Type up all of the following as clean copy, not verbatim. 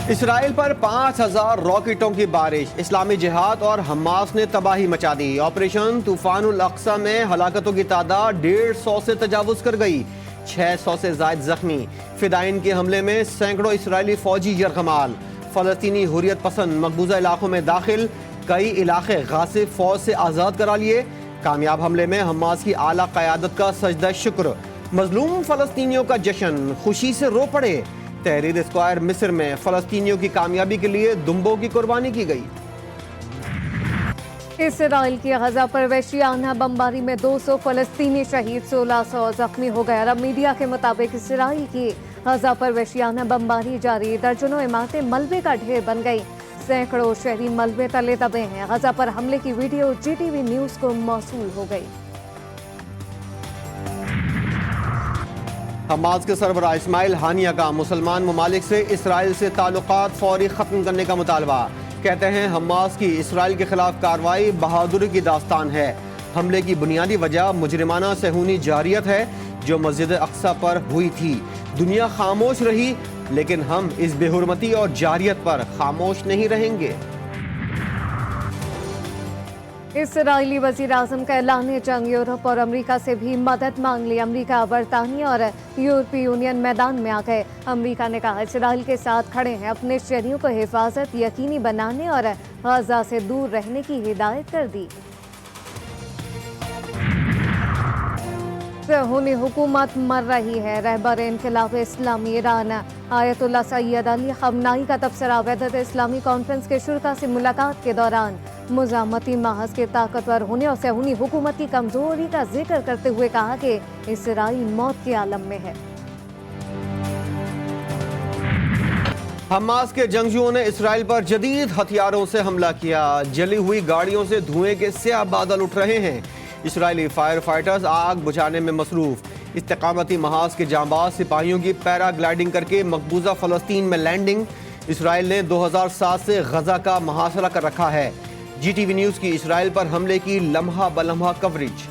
اسرائیل پر 5000 راکٹوں کی بارش، اسلامی جہاد اور حماس نے تباہی مچا دی۔ آپریشن طوفان الاقصی میں ہلاکتوں کی تعداد 150 سے تجاوز کر گئی، 600 سے زائد زخمی۔ فدائین کے حملے میں سینکڑوں اسرائیلی فوجی یرغمال۔ فلسطینی حریت پسند مقبوضہ علاقوں میں داخل، کئی علاقے غاصب فوج سے آزاد کرا لیے۔ کامیاب حملے میں حماس کی اعلیٰ قیادت کا سجدہ شکر، مظلوم فلسطینیوں کا جشن، خوشی سے رو پڑے۔ تحریر اسکوائر مصر میں فلسطینیوں کی کامیابی کے لیے دمبوں کی قربانی کی گئی۔ اسرائیل کی غزہ پر وحشیانہ بمباری میں 200 فلسطینی شہید، 1600 زخمی ہو گئے۔ عرب میڈیا کے مطابق اسرائیل کی غزہ پر وحشیانہ بمباری جاری، درجنوں عمارتیں ملبے کا ڈھیر بن گئی، سینکڑوں شہری ملبے تلے دبے ہیں۔ غزہ پر حملے کی ویڈیو GTV نیوز کو موصول ہو گئی۔ حماس کے سربراہ اسماعیل ہانیہ کا مسلمان ممالک سے اسرائیل سے تعلقات فوری ختم کرنے کا مطالبہ۔ کہتے ہیں حماس کی اسرائیل کے خلاف کارروائی بہادری کی داستان ہے۔ حملے کی بنیادی وجہ مجرمانہ صہیونی جارحیت ہے جو مسجد اقصی پر ہوئی تھی۔ دنیا خاموش رہی، لیکن ہم اس بے حرمتی اور جارحیت پر خاموش نہیں رہیں گے۔ اسرائیلی وزیر اعظم کا اعلان جنگ، یورپ اور امریکہ سے بھی مدد مانگ لی۔ امریکہ، برطانیہ اور یورپی یونین میدان میں آ گئے۔ امریکہ نے کہا اسرائیل کے ساتھ کھڑے ہیں، اپنے شہریوں کو حفاظت یقینی بنانے اور غزہ سے دور رہنے کی ہدایت کر دی۔ صہیونی حکومت مر رہی ہے، رہبر انقلاب اسلامی ایران آیت اللہ سید علی خامنائی کا تبصرہ۔ وحدت اسلامی کانفرنس کے شرکاء سے ملاقات کے دوران مزاحمتی محاذ کے طاقتور ہونے اور صہیونی حکومت کی کمزوری کا ذکر کرتے ہوئے کہا کہ اسرائیل موت کے عالم میں ہے۔ حماس کے جنگجوؤں نے اسرائیل پر جدید ہتھیاروں سے حملہ کیا، جلی ہوئی گاڑیوں سے دھوئیں کے سیاہ بادل اٹھ رہے ہیں۔ اسرائیلی فائر فائٹرز آگ بجھانے میں مصروف۔ استقامتی محاذ کے جانباز سپاہیوں کی پیرا گلائیڈنگ کر کے مقبوضہ فلسطین میں لینڈنگ۔ اسرائیل نے 2007 سے غزہ کا محاصرہ کر رکھا ہے۔ GTV نیوز کی اسرائیل پر حملے کی لمحہ بلمحہ کوریج۔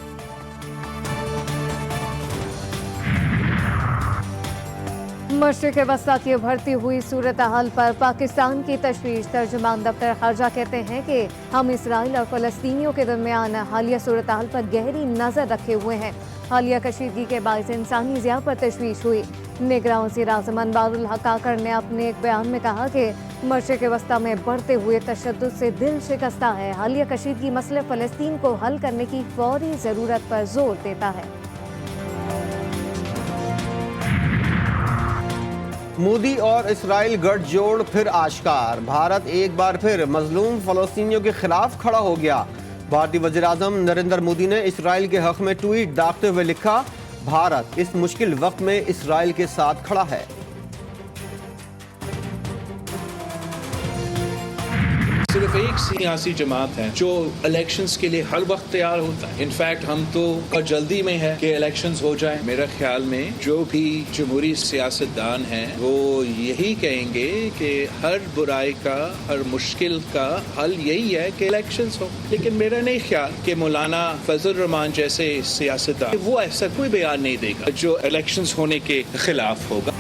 مشرق وسطیٰ کی ابھرتی ہوئی صورتحال پر پاکستان کی تشویش۔ ترجمان دفتر خارجہ کہتے ہیں کہ ہم اسرائیل اور فلسطینیوں کے درمیان حالیہ صورتحال پر گہری نظر رکھے ہوئے ہیں۔ حالیہ کشیدگی کے باعث انسانی ضیاع پر تشویش ہوئی۔ نگراں وزیر اعظم انوار الحق کاکڑ نے اپنے ایک بیان میں کہا کہ مشرق وسطیٰ میں بڑھتے ہوئے تشدد سے دل شکستہ ہے۔ حالیہ کشیدگی مسئلہ فلسطین کو حل کرنے کی فوری ضرورت پر زور دیتا ہے۔ مودی اور اسرائیل گٹھ جوڑ پھر آشکار۔ بھارت ایک بار پھر مظلوم فلسطینیوں کے خلاف کھڑا ہو گیا۔ بھارتی وزیر اعظم نریندر مودی نے اسرائیل کے حق میں ٹویٹ داغتے ہوئے لکھا، بھارت اس مشکل وقت میں اسرائیل کے ساتھ کھڑا ہے۔ صرف ایک سیاسی جماعت ہے جو الیکشنز کے لیے ہر وقت تیار ہوتا ہے۔ انفیکٹ ہم تو جلدی میں ہے کہ الیکشنز ہو جائیں۔ میرا خیال میں جو بھی جمہوری سیاستدان ہیں وہ یہی کہیں گے کہ ہر برائی کا، ہر مشکل کا حل یہی ہے کہ الیکشنز ہو۔ لیکن میرا نہیں خیال کہ مولانا فضل الرحمان جیسے سیاستدان وہ ایسا کوئی بیان نہیں دے گا جو الیکشنز ہونے کے خلاف ہوگا۔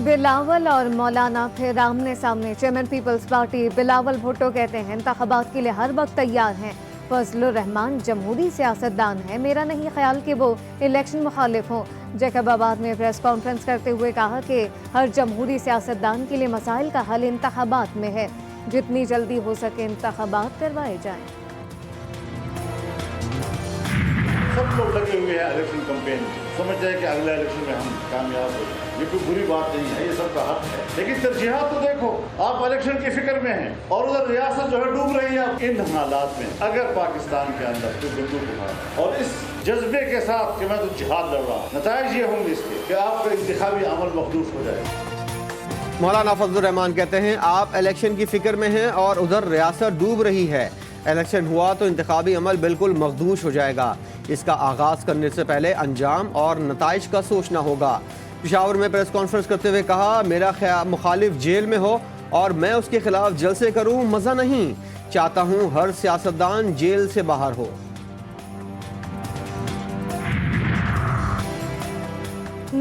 بلاول اور مولانا پھر آمنے سامنے۔ چیئرمین پیپلز پارٹی بلاول بھٹو کہتے ہیں انتخابات کے لیے ہر وقت تیار ہیں۔ فضل الرحمان جمہوری سیاستدان ہیں، میرا نہیں خیال کہ وہ الیکشن مخالف ہوں۔ جیکب آباد میں پریس کانفرنس کرتے ہوئے کہا کہ ہر جمہوری سیاستدان کے لیے مسائل کا حل انتخابات میں ہے، جتنی جلدی ہو سکے انتخابات کروائے جائیں۔ سب لوگ لگے ہوئے ہیں الیکشن کمپین، سمجھتے ہیں کہ اگلے الیکشن میں ہم کامیاب ہو جائیں۔ یہ کوئی بری بات نہیں ہے، یہ سب کا حق ہے، لیکن ترجیحات تو دیکھو۔ آپ الیکشن کی فکر میں ہیں اور ادھر ریاست جو ہے ڈوب رہی ہے۔ ان حالات میں اگر پاکستان کے اندر کوئی بندوق اٹھا اور اس جذبے کے ساتھ کہ میں تو جہاد لڑ رہا، نتائج یہ ہوں گے اس کے کہ آپ کا انتخابی عمل مخدوش ہو جائے گا۔ مولانا فضل الرحمان کہتے ہیں آپ الیکشن کی فکر میں ہیں اور ادھر ریاست ڈوب رہی ہے۔ الیکشن ہوا تو انتخابی عمل بالکل مخدوش ہو جائے گا۔ اس کا آغاز کرنے سے پہلے انجام اور نتائج کا سوچنا ہوگا۔ پشاور میں پریس کانفرنس کرتے ہوئے کہا، میرا مخالف جیل میں ہو اور میں اس کے خلاف جلسے کروں، مزہ نہیں۔ چاہتا ہوں ہر سیاستدان جیل سے باہر ہو۔